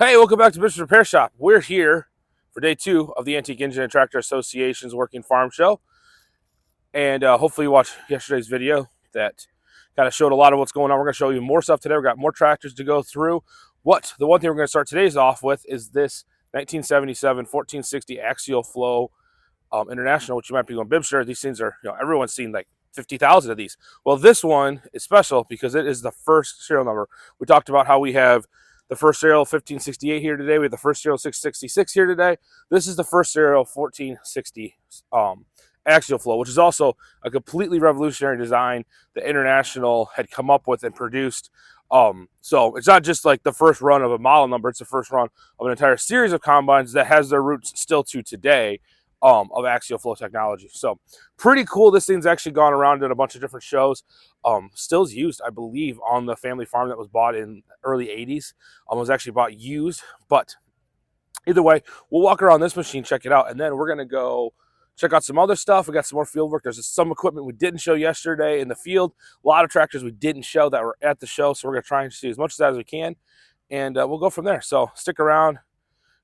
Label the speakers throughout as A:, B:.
A: Hey, welcome back to BIBSTER'S Repair Shop. We're here for day 2 of the Antique Engine and Tractor Association's Working Farm Show. And hopefully you watched yesterday's video that kind of showed a lot of what's going on. We're going to show you more stuff today. We've got more tractors to go through. The one thing we're going to start today's off with is this 1977 1460 Axial Flow International, which you might be going, BIBSTER, these things are, everyone's seen like 50,000 of these. Well, this one is special because it is the first serial number. We talked about how we have the first serial 1568 here today. We have the first serial 666 here today. This is the first serial 1460 axial flow, which is also a completely revolutionary design that International had come up with and produced. So it's not just like the first run of a model number, it's the first run of an entire series of combines that has their roots still to today of axial flow technology. So pretty cool. This thing's actually gone around in a bunch of different shows. Still is used, I believe, on the family farm that was bought in early 80s. Was actually bought used, but either way, we'll walk around this machine, check it out, and then we're going to go check out some other stuff. We got some more field work. There's some equipment we didn't show yesterday in the field. A lot of tractors we didn't show that were at the show, so we're going to try and see as much of that as we can, and we'll go from there. So stick around,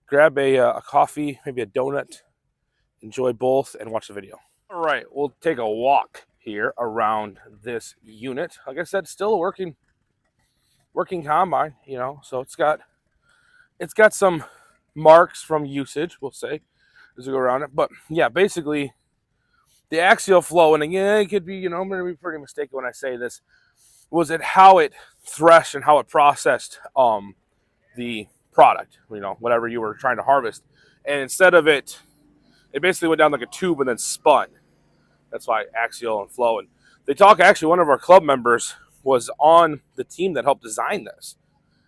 A: grab a coffee, maybe a donut, enjoy both, and watch the video. All right, we'll take a walk here around this unit. Like I said, still a working combine, so it's got some marks from usage, we'll say, as we go around it. But yeah, basically the axial flow, and again, it could be, I'm going to be pretty mistaken when I say this, was it how it threshed and how it processed the product, whatever you were trying to harvest. And instead of it basically went down like a tube and then spun. That's why axial and flow. And they talk, actually, one of our club members was on the team that helped design this.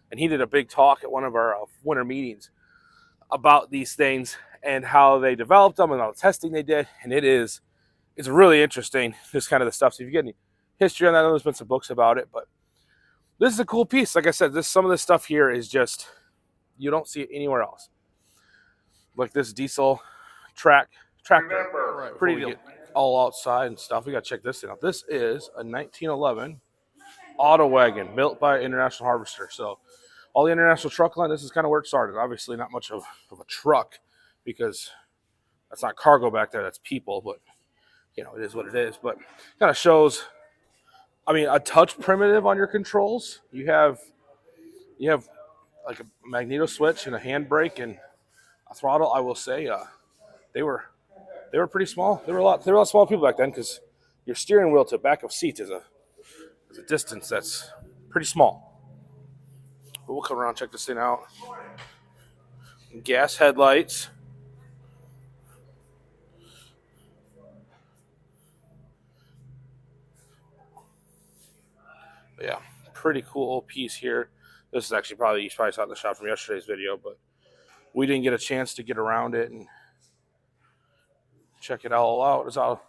A: And he did a big talk at one of our winter meetings about these things and how they developed them and all the testing they did. And it's really interesting, just kind of the stuff. So if you get any history on that, I know there's been some books about it, but this is a cool piece. Like I said, some of this stuff here is just, you don't see it anywhere else. Like this diesel tractor. Right, pretty deal. All outside and stuff. We got to check this thing out. This is a 1911 auto wagon built by International Harvester. So all the International truck line, this is kind of where it started. Obviously not much of a truck because that's not cargo back there. That's people, but it is what it is. But kind of shows, a touch primitive on your controls. You have like a magneto switch and a handbrake and a throttle. I will say they were pretty small. They were a lot smaller people back then because your steering wheel to back of seats is a distance that's pretty small. But we'll come around and check this thing out. Gas headlights. But yeah, pretty cool old piece here. This is actually you probably saw it in the shop from yesterday's video, but we didn't get a chance to get around it and check it all out. It's out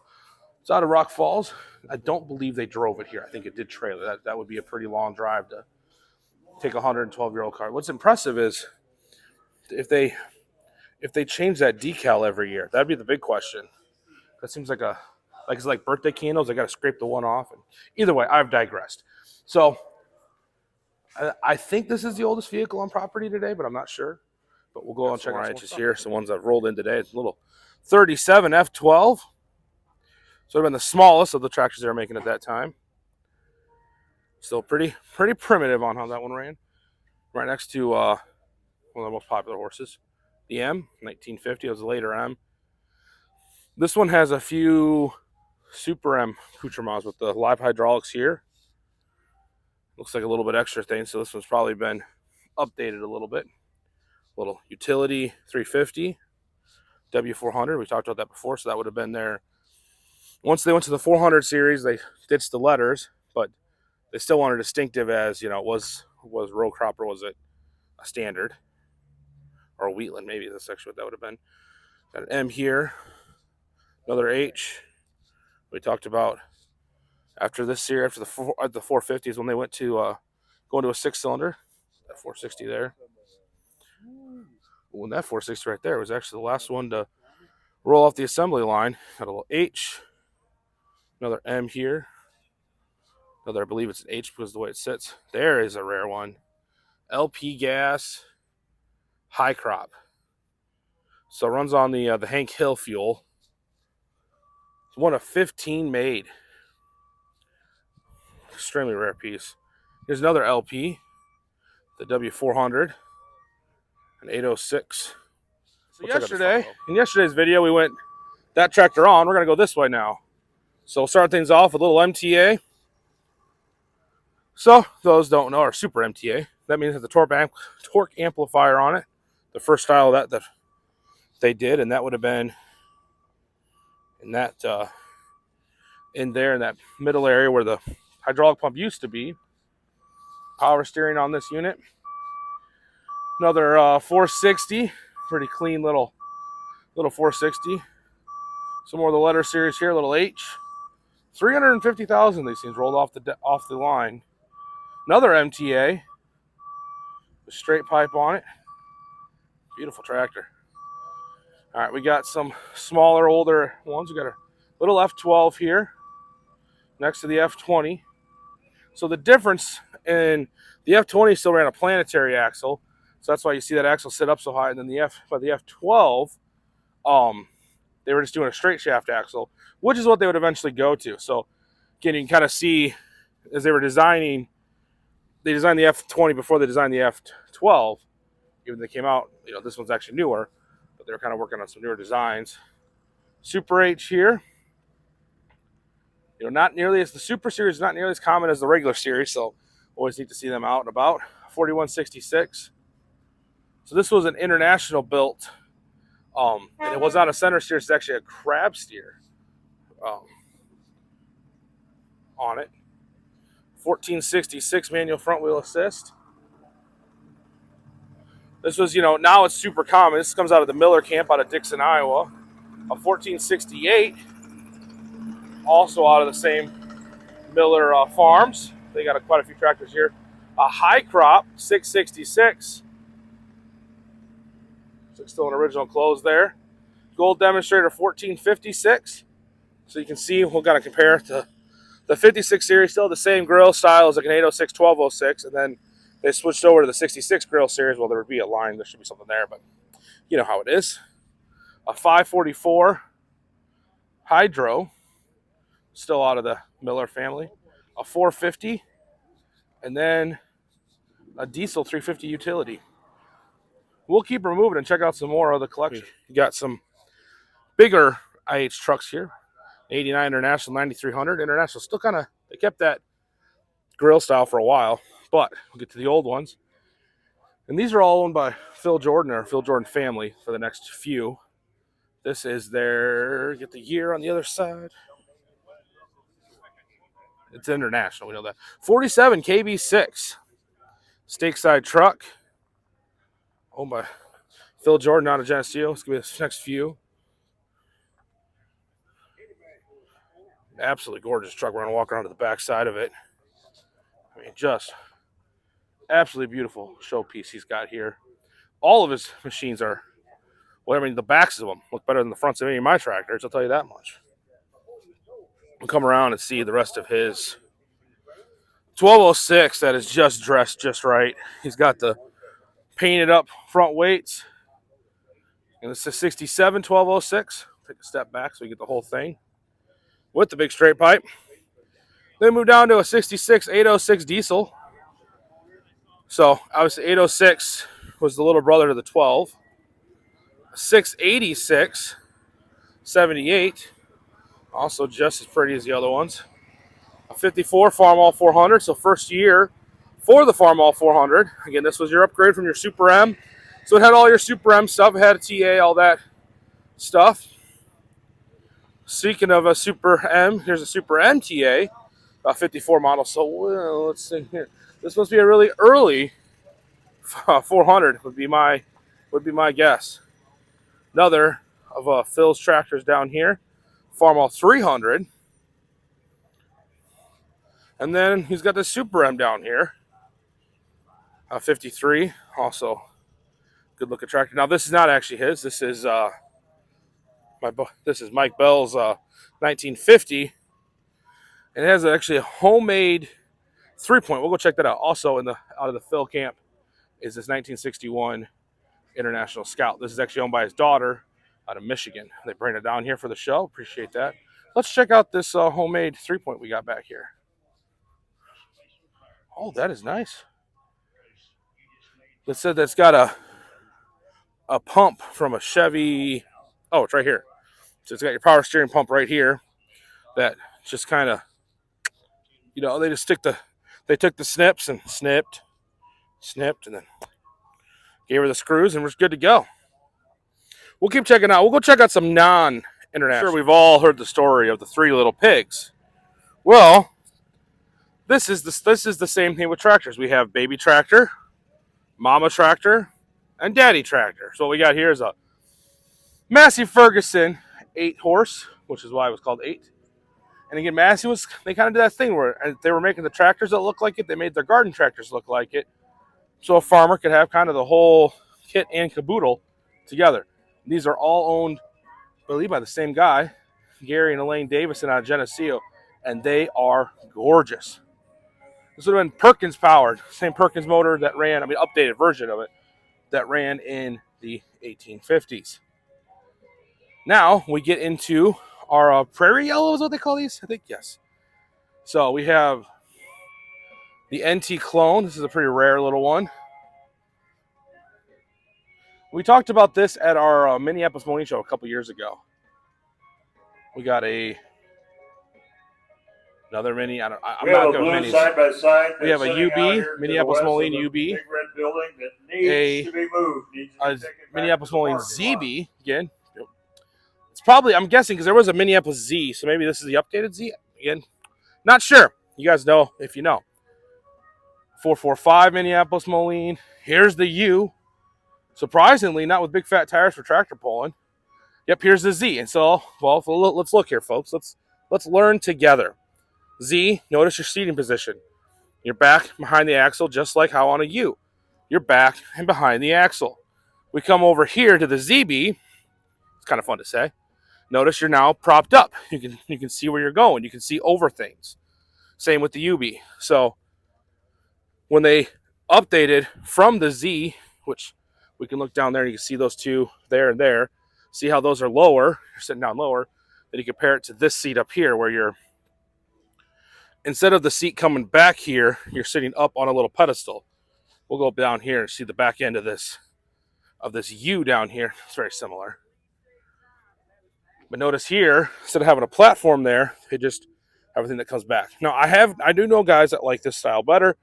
A: of Rock Falls. I don't believe they drove it here. I think it did trailer. That would be a pretty long drive to take a 112-year-old car. What's impressive is if they change that decal every year, that'd be the big question. That seems like it's like birthday candles. They got to scrape the one off. And either way, I've digressed. So I think this is the oldest vehicle on property today, but I'm not sure. But we'll go and check out just here. Some ones that rolled in today. It's a little 37 F12. So it would have been the smallest of the tractors they were making at that time. Still pretty primitive on how that one ran. Right next to one of the most popular horses. The M, 1950. It was a later M. This one has a few Super M accoutrements with the live hydraulics here. Looks like a little bit extra thing, so this one's probably been updated a little bit. Little utility 350, W400. We talked about that before, so that would have been there. Once they went to the 400 series, they ditched the letters, but they still wanted distinctive as, was row crop or was it a standard? Or a Wheatland, maybe that's actually what that would have been. Got an M here, another H. We talked about after this year, after the 450s, when they went to going to a 6-cylinder, that 460 there. When that 460 right there was actually the last one to roll off the assembly line. Got a little H, another M here. Another, I believe it's an H because of the way it sits. There is a rare one. LP gas. high crop. So it runs on the Hank Hill fuel. It's one of 15 made. Extremely rare piece. Here's another LP, the W400, an 806. So in yesterday's video, we went that tractor on. We're going to go this way now. So we'll start things off with a little MTA. So those don't know, or super MTA. That means it has the torque amplifier on it. The first style that they did, and that would have been in that in that middle area where the hydraulic pump used to be. Power steering on this unit. Another 460, pretty clean little 460. Some more of the letter series here, little H. 350,000 these things rolled off the line. Another MTA, with straight pipe on it. Beautiful tractor. All right, we got some smaller, older ones. We got a little F12 here next to the F20. So the difference in the F20 still ran a planetary axle, so that's why you see that axle sit up so high. And then the F12, they were just doing a straight shaft axle, which is what they would eventually go to. So again, you can kind of see as they were designing, they designed the F20 before they designed the F12. Even though they came out, this one's actually newer, but they were kind of working on some newer designs. Super H here. Not nearly as the Super Series, not nearly as common as the regular series, so always need to see them out and about. 4166. So this was an international built, and it was not a center steer, it's actually a crab steer on it. 1466 manual front wheel assist. This was, now it's super common. This comes out of the Miller camp out of Dixon, Iowa. A 1468. Also out of the same Miller farms. They got quite a few tractors here. A high crop, 666. Still an original close there. Gold demonstrator, 1456. So you can see, we're going to compare to the 56 series, still the same grill style as like an 806, 1206. And then they switched over to the 66 grill series. Well, there would be a line. There should be something there, but you know how it is. A 544 hydro. Still out of the Miller family. A 450, and then a diesel 350 utility. We'll keep removing and check out some more of the collection. You got some bigger IH trucks here. 89 International, 9300. International still kind of, they kept that grill style for a while, but we'll get to the old ones. And these are all owned by Phil Jordan, or Phil Jordan family, for the next few. This is their, get the year on the other side. It's international, we know that. 47 KB6. Stakeside truck. Owned by Phil Jordan out of Geneseo. It's going to be the next few. Absolutely gorgeous truck. We're going to walk around to the back side of it. I mean, just absolutely beautiful showpiece he's got here. All of his machines are, well, I mean, the backs of them look better than the fronts of any of my tractors, I'll tell you that much. We'll come around and see the rest of his 1206 that is just dressed just right. He's got the painted up front weights. And it's a 67 1206. Take a step back so we get the whole thing with the big straight pipe. Then move down to a 66 806 diesel. So obviously 806 was the little brother to the 12. 686 78. Also just as pretty as the other ones. A 54 Farmall 400, so first year for the Farmall 400. Again, this was your upgrade from your Super M. So it had all your Super M stuff. It had a TA, all that stuff. Speaking of a Super M, here's a Super MTA, a 54 model. So well, let's see here. This must be a really early 400 would be my guess. Another of Phil's tractors down here. Farmall 300. And then he's got the Super M down here. 53. Also good looking tractor. Now this is not actually his. This is Mike Bell's 1950. And it has actually a homemade 3-point. We'll go check that out. Also out of the Phil camp is this 1961 International Scout. This is actually owned by his daughter out of Michigan. They bring it down here for the show. Appreciate that. Let's check out this homemade 3-point we got back here. Oh, that is nice. It said that's got a pump from a Chevy. Oh, it's right here. So it's got your power steering pump right here. That just kind of, you know, they took the snips and snipped, and then gave her the screws, and we're good to go. We'll keep checking out. We'll go check out some non-international. Sure, we've all heard the story of the 3 little pigs. Well, this is the same thing with tractors. We have baby tractor, mama tractor, and daddy tractor. So what we got here is a Massey Ferguson 8-horse, which is why it was called 8. And again, Massey they kind of did that thing where they were making the tractors that look like it. They made their garden tractors look like it. So a farmer could have kind of the whole kit and caboodle together. These are all owned, I believe, by the same guy, Gary and Elaine Davison out of Geneseo, and they are gorgeous. This would have been Perkins powered, same Perkins motor that ran, updated version of it, that ran in the 1850s. Now we get into our prairie yellow is what they call these, I think, yes. So we have the NT clone. This is a pretty rare little one. We talked about this at our Minneapolis Mowing Show a couple years ago. We got another mini. I'm not going minis.
B: Side by side.
A: We have a UB, Minneapolis Mowing UB.
B: Big red building that needs to be moved.
A: A Minneapolis Mowing ZB again. It's probably, I'm guessing, because there was a Minneapolis Z, so maybe this is the updated Z. Again, not sure. You guys know if you know. 445 Minneapolis Moline. Here's the U. Surprisingly, not with big fat tires for tractor pulling. Yep, here's the Z. And so, well, let's look here, folks. Let's learn together. Z, notice your seating position. You're back behind the axle, just like how on a U. You're back and behind the axle. We come over here to the ZB. It's kind of fun to say. Notice you're now propped up. You can see where you're going. You can see over things. Same with the UB. So when they updated from the Z, which we can look down there, you can see those two there and there. See how those are lower. You're sitting down lower. Then you compare it to this seat up here where you're, instead of the seat coming back here, you're sitting up on a little pedestal. We'll go down here and see the back end of this U down here. It's very similar. But notice here, instead of having a platform there, they just everything that comes back. Now, I do know guys that like this style better.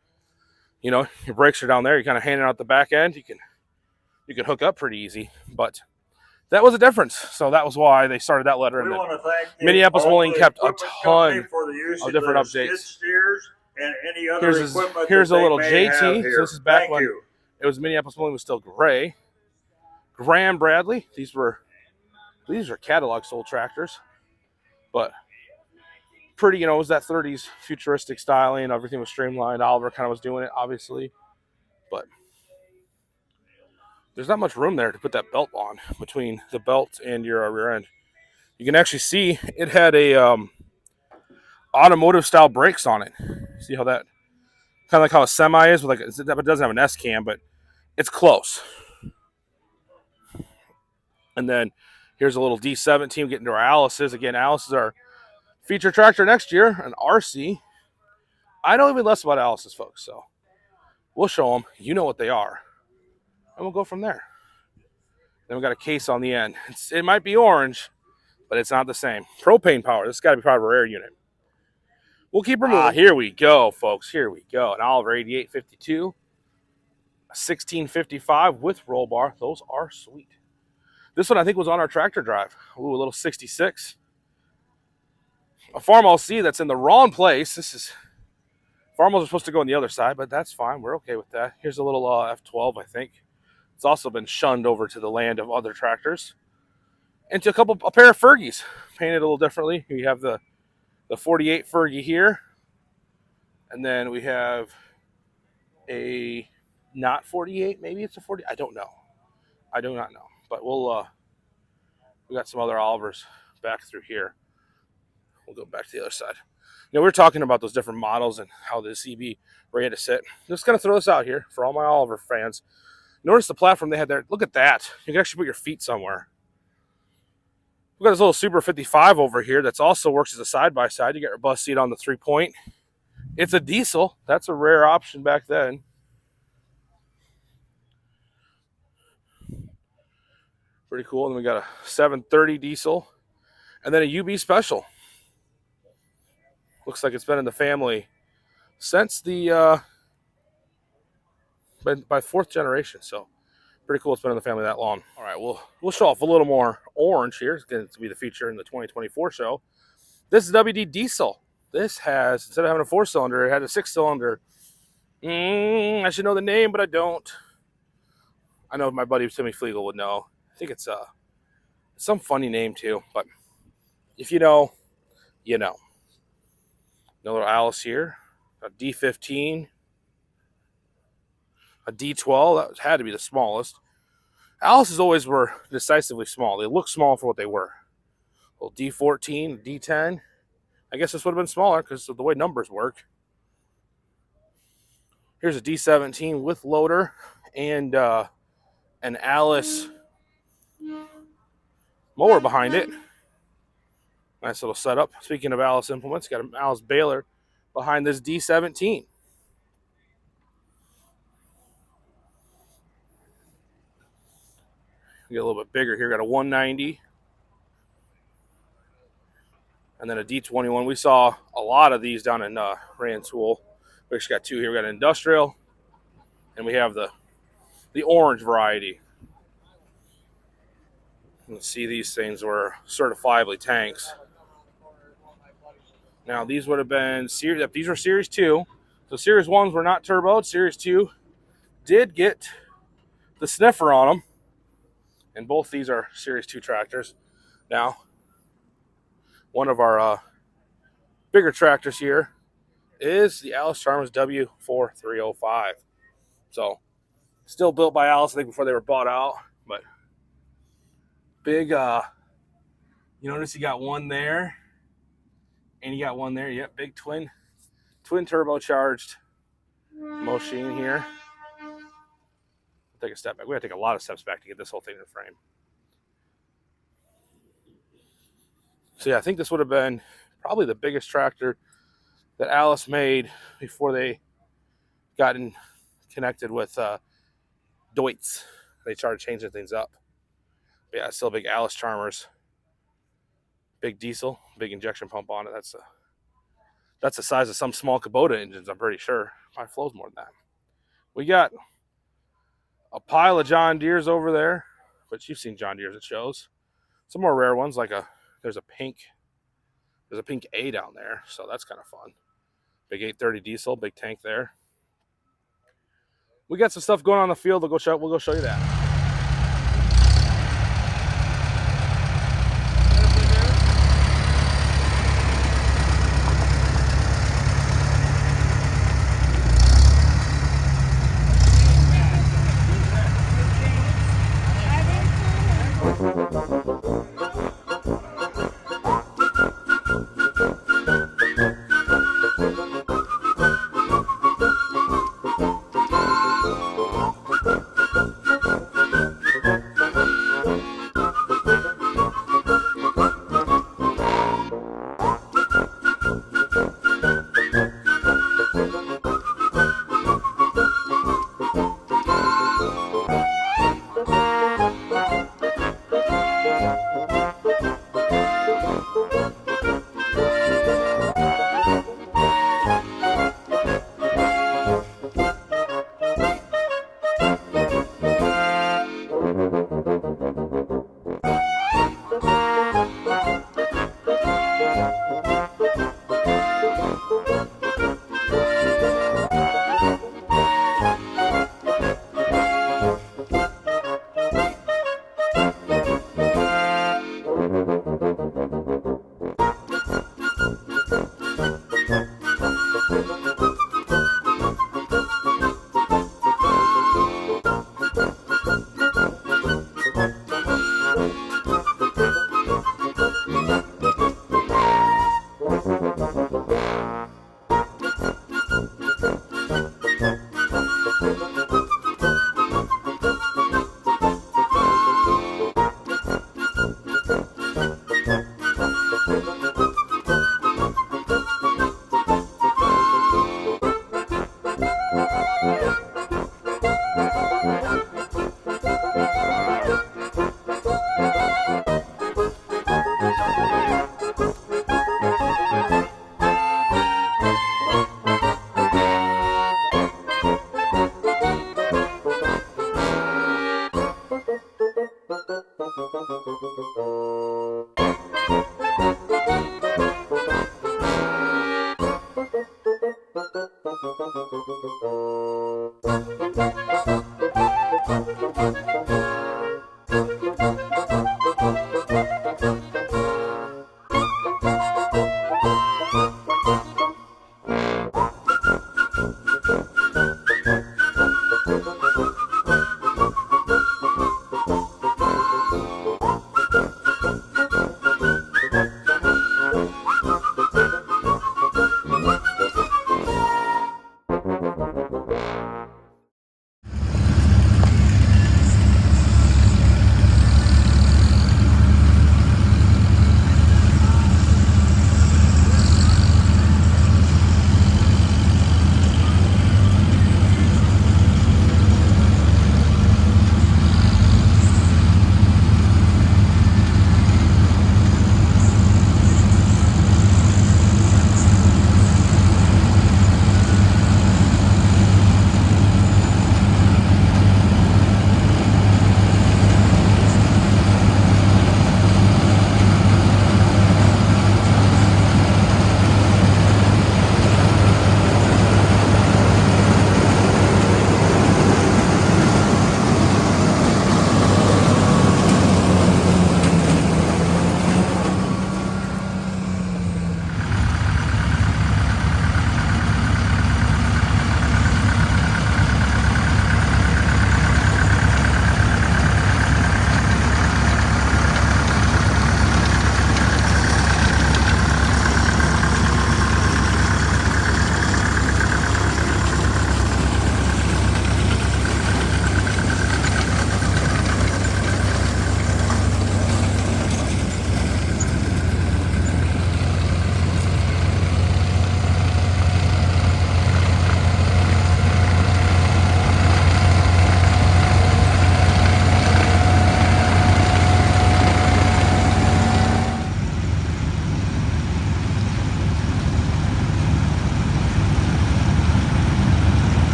A: You know, your brakes are down there. You're kind of handing out the back end. You can hook up pretty easy. But that was a difference. So that was why they started that letter.
B: We want to thank
A: Minneapolis Mowing kept a ton of different updates.
B: And any other equipment
A: here's a little JT.
B: So
A: this is back when it was Minneapolis Mowing was still gray. Graham Bradley. These are catalog sold tractors, but pretty, it was that 30s futuristic styling. Everything was streamlined. Oliver kind of was doing it, obviously, but there's not much room there to put that belt on between the belt and your rear end. You can actually see it had a automotive style brakes on it. See how that kind of like how a semi is with it doesn't have an S cam, but it's close. And then here's a little D17 getting to our Alice's. Again, Alice's are feature tractor next year, an RC. I know even less about Alice's, folks, so we'll show them. You know what they are. And we'll go from there. Then we got a case on the end. It might be orange, but it's not the same. Propane power. This has got to be part of a rare unit. We'll keep removing. Here we go, folks. Here we go. An Oliver 8852. A 1655 with roll bar. Those are sweet. This one I think was on our tractor drive. Ooh, a little 66. A Farmall C that's in the wrong place. Farmalls are supposed to go on the other side, but that's fine. We're okay with that. Here's a little F12, I think. It's also been shunned over to the land of other tractors. And to a pair of Fergies, painted a little differently. We have the 48 Fergie here. And then we have a not 48, maybe it's a 40. I don't know. I do not know. But we got some other Olivers back through here. We'll go back to the other side. We were talking about those different models and how the CB ready to sit. I'm just going to throw this out here for all my Oliver fans. Notice the platform they had there. Look at that. You can actually put your feet somewhere. We've got this little Super 55 over here that's also works as a side-by-side. You got your bus seat on the 3-point. It's a diesel. That's a rare option back then. Pretty cool. And then we got a 730 diesel. And then a UB Special. Looks like it's been in the family since the by fourth generation. So pretty cool. It's been in the family that long. All right, we'll show off a little more orange here. It's going to be the feature in the 2024 show. This is WD diesel. This has, instead of having a 4-cylinder, it had a 6-cylinder. I should know the name, but I don't. I know my buddy Timmy Flegel would know. I think it's some funny name too, but if you know, you know. Another Alice here, a D15, a D12. That had to be the smallest. Alice's always were decisively small. They look small for what they were. A little D14, D10. I guess this would have been smaller because of the way numbers work. Here's a D17 with loader and an Alice mower behind it. Nice little setup. Speaking of Alice implements, got an Alice baler behind this D17. Get a little bit bigger here. Got a 190. And then a D21. We saw a lot of these down in Rantoul. We actually got two here. We got an industrial, and we have the orange variety. You can see these things were certifiably tanks. Now these would have been series. These were Series 2. So Series 1s were not turboed. Series 2 did get the sniffer on them. And both these are Series 2 tractors. Now, one of our bigger tractors here is the Alice Chalmers W4305. So, still built by Alice, I think, before they were bought out. But big, you notice you got one there. And you got one there. Yep, big twin turbocharged machine here. Take a step back. We got to take a lot of steps back to get this whole thing in the frame. So yeah, I think this would have been probably the biggest tractor that Alice made before they got connected with Deutz. They started changing things up. But yeah, still big Alice Chalmers. Big diesel, big injection pump on it. That's the size of some small Kubota engines, I'm pretty sure. Probably flows more than that. We got a pile of John Deeres over there, but you've seen John Deeres at shows. Some more rare ones, like there's a pink A down there, so that's kind of fun. Big 830 diesel, big tank there. We got some stuff going on in the field. We'll go show you that.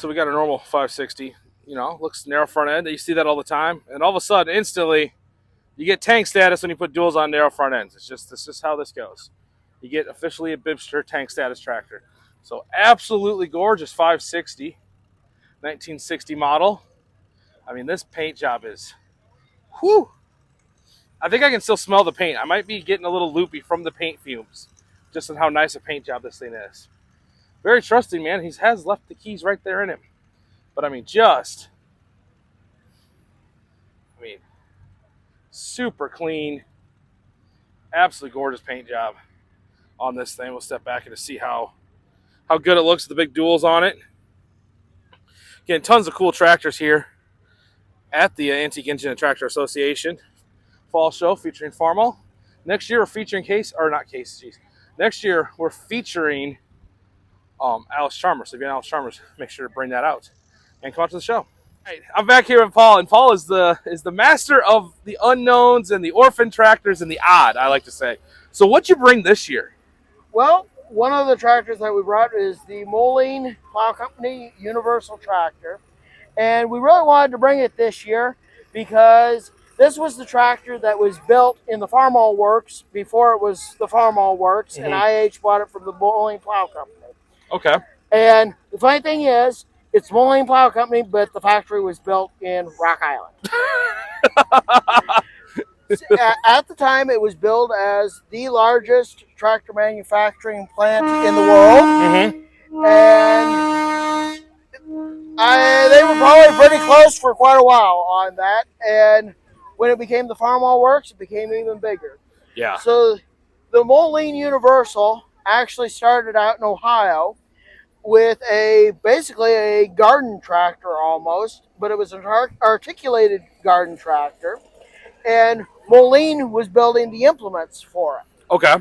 A: So we got a normal 560. You know, looks narrow front end. You see that all the time, and all of a sudden, instantly, you get tank status when you put duals on narrow front ends. It's just how this goes. You get officially a BIBSTER tank status tractor. So absolutely gorgeous 560, 1960 model. I mean, this paint job is, whew. I think I can still smell the paint. I might be getting a little loopy from the paint fumes, just on how nice a paint job this thing is. Very trusting, man. He has left the keys right there in him. But I mean, super clean, absolutely gorgeous paint job on this thing. We'll step back and to see how good it looks with the big duals on it. Again, tons of cool tractors here at the Antique Engine and Tractor Association Fall Show featuring Farmall. Next year we're featuring Next year we're featuring Alice Chalmers. So if you're Alice Chalmers, make sure to bring that out and come out to the show. All right, I'm back here with Paul, and Paul is the master of the unknowns and the orphan tractors and the odd, I like to say. So what'd you bring this year?
C: Well, one of the tractors that we brought is the Moline Plow Company Universal Tractor. And we really wanted to bring it this year because this was the tractor that was built in the Farmall Works before it was the Farmall Works, and IH bought it from the Moline Plow Company.
A: Okay.
C: And the funny thing is, it's Moline Plow Company, but the factory was built in Rock Island. At the time, it was billed as the largest tractor manufacturing plant in the world. And they were probably pretty close for quite a while on that. And when it became the Farmall Works, it became even bigger.
A: Yeah.
C: So the Moline Universal actually started out in Ohio with basically a garden tractor almost, but it was an articulated garden tractor. And Moline was building the implements for it.
A: Okay.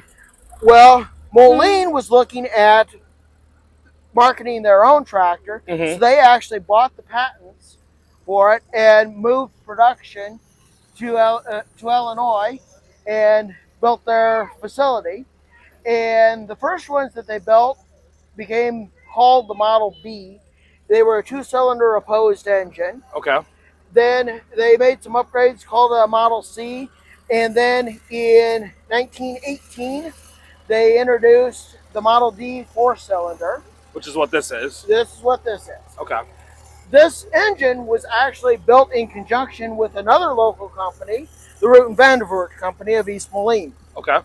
C: Well, Moline was looking at marketing their own tractor, so they actually bought the patents for it and moved production to Illinois and built their facility. And the first ones that they built became called the Model B. They were a two-cylinder opposed engine.
A: Okay.
C: Then they made some upgrades called a Model C. And then in 1918, they introduced the Model D four-cylinder.
A: Which is what this is.
C: This is what this is.
A: Okay.
C: This engine was actually built in conjunction with another local company, the Root and Vandervoort Company of East Moline.
A: Okay.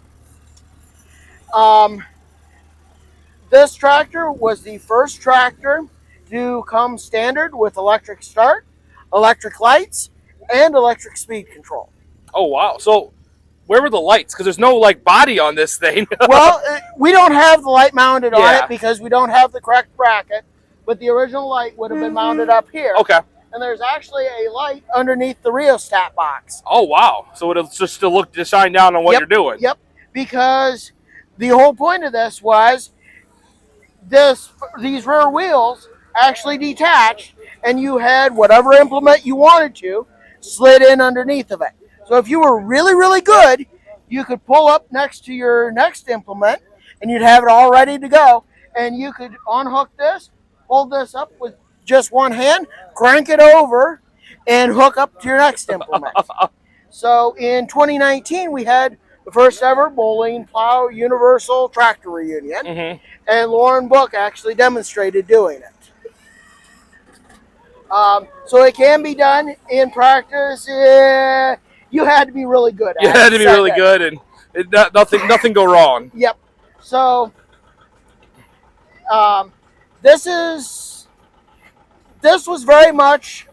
C: This tractor was the first tractor to come standard with electric start, electric lights, and electric speed control.
A: Oh, wow. So where were the lights? Because there's no, like, body on this thing.
C: Well, we don't have the light mounted on it because we don't have the correct bracket, but the original light would have been mounted up here.
A: Okay.
C: And there's actually a light underneath the rheostat box.
A: Oh, wow. So it'll just to shine down on what you're doing.
C: Yep. Because the whole point of this was these rear wheels actually detached, and you had whatever implement you wanted to slid in underneath of it. So if you were really, really good, you could pull up next to your next implement, and you'd have it all ready to go. And you could unhook this, hold this up with just one hand, crank it over, and hook up to your next implement. So in 2019, we had the first ever Moline Plow Universal Tractor Reunion, and Lauren Book actually demonstrated doing it. So it can be done in practice. You had to be really good at it.
A: You had to be really good, and nothing go wrong.
C: Yep. So this was very much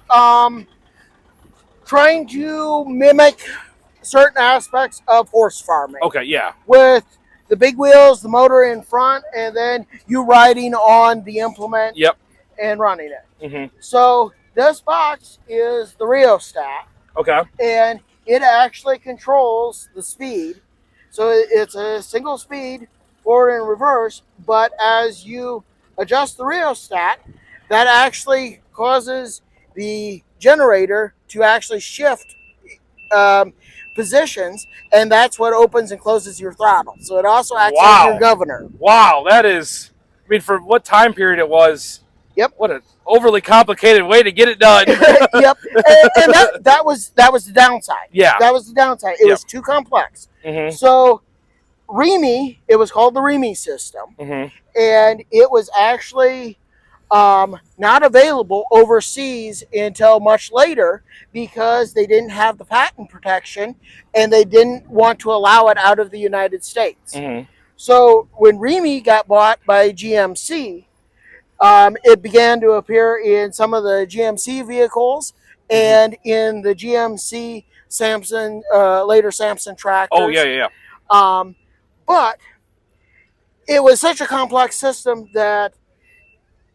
C: trying to mimic certain aspects of horse farming.
A: Okay, yeah.
C: With the big wheels, the motor in front, and then you riding on the implement and running it. So this box is the rheostat.
A: Okay.
C: And it actually controls the speed. So it's a single speed forward and reverse, but as you adjust the rheostat, that actually causes the generator to actually shift positions, and that's what opens and closes your throttle. So it also acts as your governor.
A: Wow, that is, I mean, for what time period it was,
C: Yep.
A: What an overly complicated way to get it done.
C: Yep. And that was the downside.
A: Yeah.
C: That was the downside. It was too complex. So REMI, it was called the REMI system, and it was actually not available overseas until much later because they didn't have the patent protection and they didn't want to allow it out of the United States. So when REMI got bought by GMC, it began to appear in some of the GMC vehicles and in the GMC Samson, later Samson tractors.
A: Oh, yeah.
C: But it was such a complex system that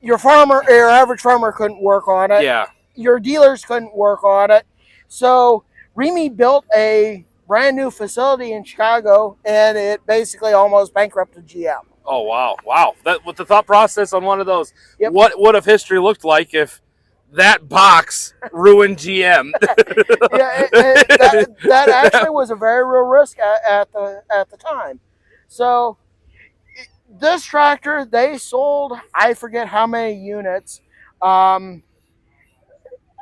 C: your average farmer couldn't work on it.
A: Yeah.
C: Your dealers couldn't work on it. So REMI built a brand new facility in Chicago, and it basically almost bankrupted GM.
A: Oh, wow. Wow. That, with the thought process on one of those,
C: Yep.
A: what would have history looked like if that box ruined GM?
C: Yeah, that actually was a very real risk at the time. So this tractor, they sold, I forget how many units,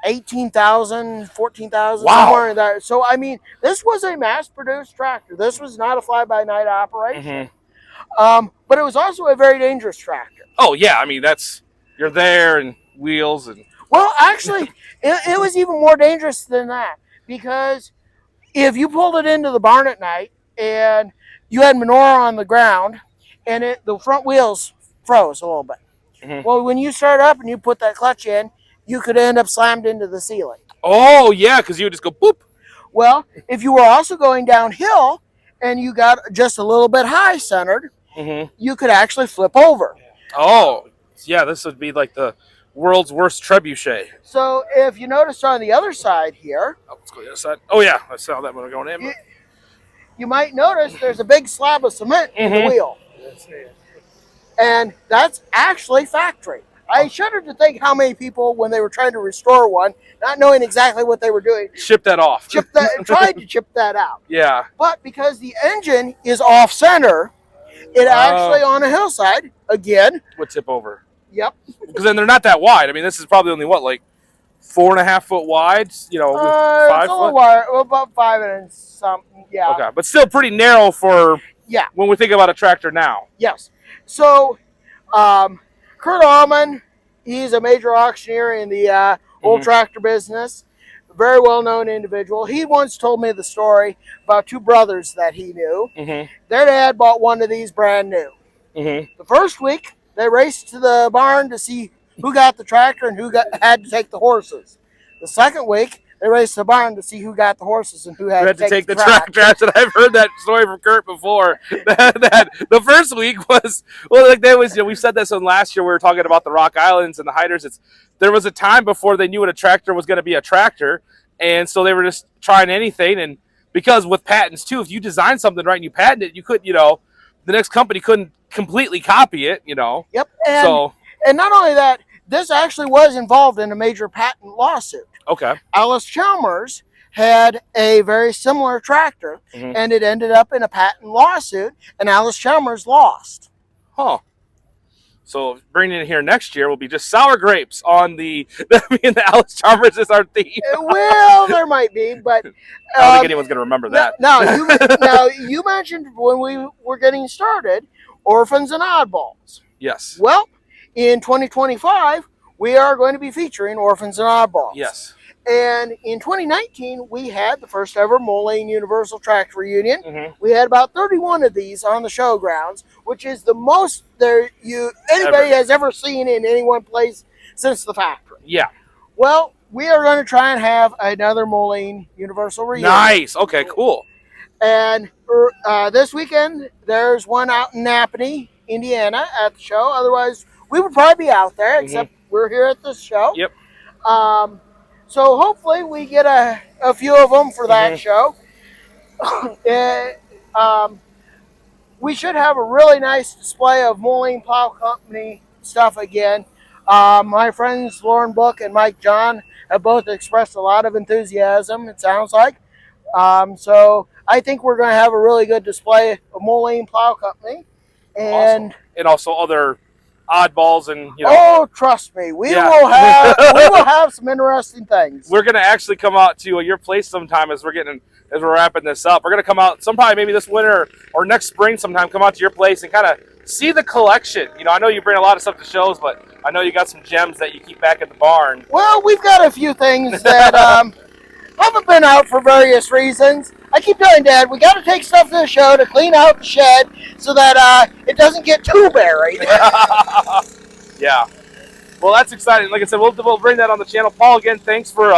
C: 18,000, 14,000,
A: Wow.
C: somewhere in there. So, I mean, this was a mass-produced tractor. This was not a fly-by-night operation. But it was also a very dangerous tractor.
A: Oh, yeah. I mean, you're there and wheels and...
C: Well, actually, it was even more dangerous than that because if you pulled it into the barn at night and you had manure on the ground and the front wheels froze a little bit. Well, when you start up and you put that clutch in, you could end up slammed into the ceiling.
A: Oh, yeah, because you would just go boop.
C: Well, if you were also going downhill and you got just a little bit high centered, you could actually flip over.
A: Oh, yeah, this would be like the world's worst trebuchet.
C: So if you notice on the other side here,
A: let's go to the other side. Oh, yeah, I saw that one going in.
C: You might notice there's a big slab of cement in the wheel. And that's actually factory. I shudder to think how many people, when they were trying to restore one, not knowing exactly what they were doing,
A: Chip that off.
C: tried to chip that out.
A: Yeah.
C: But because the engine is off center, it actually on a hillside, again,
A: would tip over.
C: Yep.
A: Because then they're not that wide. I mean, this is probably only, what, like 4.5 foot wide? You know, 5
C: it's a
A: foot?
C: little wide, about 5 and something, yeah.
A: Okay, but still pretty narrow for when we think about a tractor now.
C: Yes. So, Kurt Allman, he's a major auctioneer in the old tractor business. Very well-known individual. He once told me the story about two brothers that he knew. Their dad bought one of these brand new. The first week, they raced to the barn to see who got the tractor and who had to take the horses. The second week, they raced to the barn to see who got the horses and who had to take the tractor.
A: I've heard that story from Kurt before. that the first week was, well, like they was, we said this on last year. We were talking about the Rock Islands and the Hiders. There was a time before they knew what a tractor was going to be a tractor, and so they were just trying anything. And because with patents too, if you design something right and you patent it, you could, the next company couldn't completely copy it.
C: Yep. And not only that, this actually was involved in a major patent lawsuit.
A: Okay.
C: Alice Chalmers had a very similar tractor, and it ended up in a patent lawsuit, and Alice Chalmers lost.
A: Huh. So bringing it here next year will be just sour grapes on the Alice Chalmers is our theme.
C: Well, there might be, but
A: I don't think anyone's going to remember that.
C: Now, you mentioned when we were getting started, orphans and oddballs.
A: Yes.
C: Well, in 2025, we are going to be featuring orphans and oddballs.
A: Yes.
C: And in 2019, we had the first ever Moline Universal Tractor Reunion. We had about 31 of these on the showgrounds, which is the most anybody has ever seen in any one place since the factory.
A: Yeah.
C: Well, we are going to try and have another Moline Universal Reunion.
A: Nice. Okay, cool.
C: And this weekend, there's one out in Napanee, Indiana at the show. Otherwise, we would probably be out there, except we're here at this show.
A: Yep.
C: So hopefully we get a few of them for that show. We should have a really nice display of Moline Plow Company stuff again. My friends Lauren Book and Mike John have both expressed a lot of enthusiasm, it sounds like. So I think we're going to have a really good display of Moline Plow Company. And
A: awesome. And also other oddballs and
C: Oh, trust me, we
A: Yeah.
C: will have some interesting things.
A: We're gonna actually come out to your place sometime as we're wrapping this up. We're gonna come out sometime, maybe this winter or next spring sometime. Come out to your place and kind of see the collection. I know you bring a lot of stuff to shows, but I know you got some gems that you keep back at the barn.
C: Well, we've got a few things that haven't been out for various reasons. I keep telling Dad, we got to take stuff to the show to clean out the shed so that it doesn't get too buried.
A: Yeah. Well, that's exciting. Like I said, we'll bring that on the channel. Paul, again, thanks for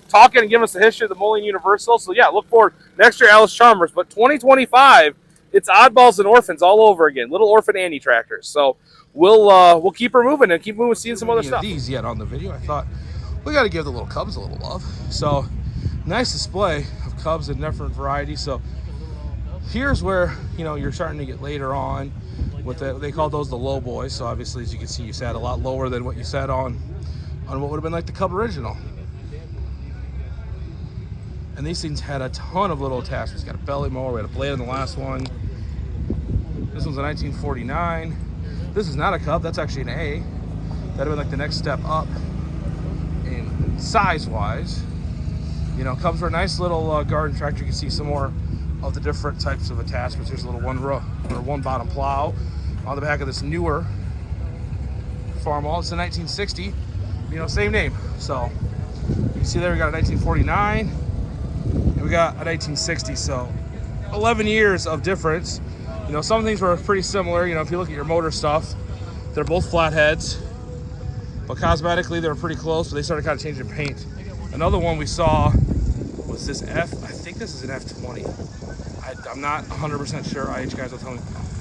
A: talking and giving us the history of the Moline Universal. So, yeah, look forward next year, Alice Chalmers. But 2025, it's oddballs and orphans all over again. Little orphan Annie tractors. So we'll keep her moving and keep moving, seeing some other stuff. These yet on the video, I thought we got to give the little cubs a little love. So nice display of cubs in different varieties. So here's where you're starting to get later on with they call those the low boys. So obviously, as you can see, you sat a lot lower than what you sat on what would have been like the Cub original. And these things had a ton of little attachments. Got a belly mower, we had a blade on the last one. This one's a 1949. This is not a Cub, that's actually an A. That'd have been like the next step up in size-wise. Cubs were a nice little garden tractor. You can see some more of the different types of attachments. There's a little one bottom plow on the back of this newer Farmall. It's a 1960, same name. So you can see there we got a 1949 and we got a 1960. So 11 years of difference. Some things were pretty similar. If you look at your motor stuff, they're both flatheads, but cosmetically they were pretty close. But they started kind of changing paint. Another one we saw was this I think this is an F20. I'm not 100% sure. IH guys will tell me,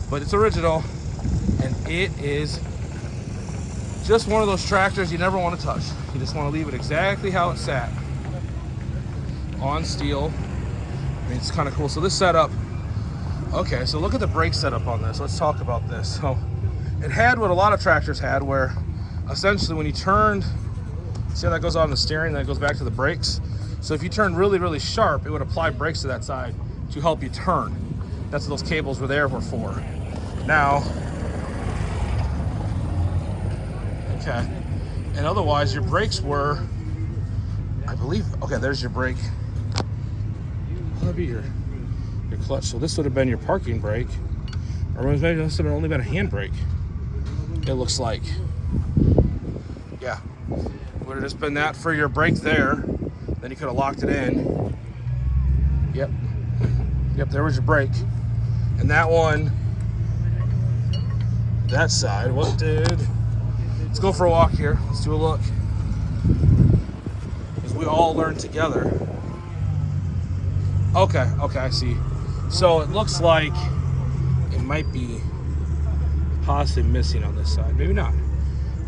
A: but it's original, and it is just one of those tractors you never want to touch. You just want to leave it exactly how it sat on steel. It's kind of cool. So this setup, okay, so look at the brake setup on this. Let's talk about this. So it had what a lot of tractors had, where essentially when you turned, see how that goes on the steering, then it goes back to the brakes. So if you turn really, really sharp, it would apply brakes to that side to help you turn. That's what those cables were for. Now, okay, and otherwise your brakes were, I believe, okay, there's your brake. That'd be your clutch. So this would have been your parking brake, or maybe this would have only been a handbrake. It looks like, yeah, would have just been that for your brake there. Then you could have locked it in. Yep, there was your brake. And that one, that side, what dude? Let's go for a walk here. Let's do a look. As we all learn together. Okay, I see. So it looks like it might be possibly missing on this side. Maybe not.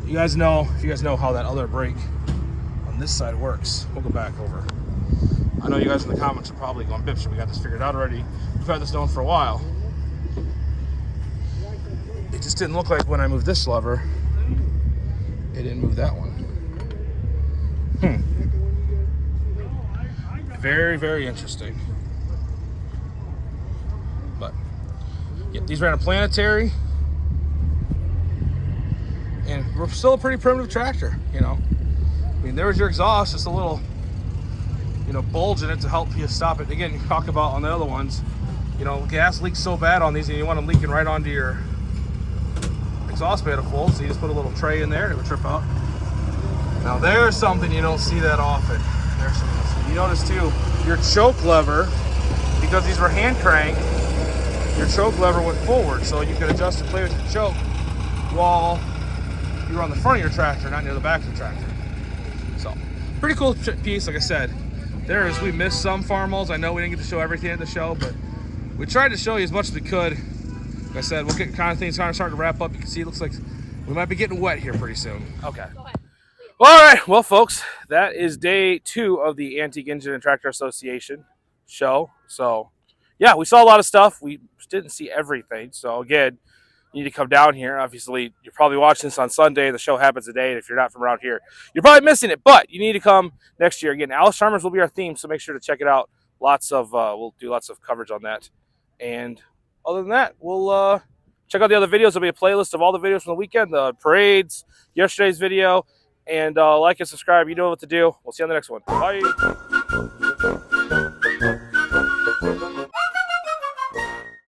A: If you guys know how that other brake on this side works, we'll go back over. I know you guys in the comments are probably going, BIBSTER, we got this figured out already. We've had this known for a while. It just didn't look like when I moved this lever, it didn't move that one. Very, very interesting. But, yeah, these ran a planetary. And we're still a pretty primitive tractor, I mean, there was your exhaust, just a little, bulge in it to help you stop it. Again, you talk about on the other ones, gas leaks so bad on these, and you want them leaking right onto your exhaust manifold, so you just put a little tray in there and it would trip out. Now there's something you don't see that often. There's something you notice too, your choke lever, because these were hand cranked, your choke lever went forward, so you could adjust and play with your choke while you were on the front of your tractor, not near the back of the tractor. So pretty cool piece. Like I said, we missed some Farmalls. I know we didn't get to show everything at the show, but we tried to show you as much as we could. Like I said, we'll get things starting to wrap up. You can see it looks like we might be getting wet here pretty soon. Okay. Well, all right. Well, folks, that is day 2 of the Antique Engine and Tractor Association show. So, yeah, we saw a lot of stuff. We didn't see everything. So, again, you need to come down here. Obviously, you're probably watching this on Sunday. The show happens today, and if you're not from around here, you're probably missing it. But you need to come next year. Again, Alice Chalmers will be our theme, so make sure to check it out. We'll do lots of coverage on that. And other than that, we'll check out the other videos. There'll be a playlist of all the videos from the weekend, the parades, yesterday's video, and like and subscribe. You know what to do. We'll see you on the next one. Bye.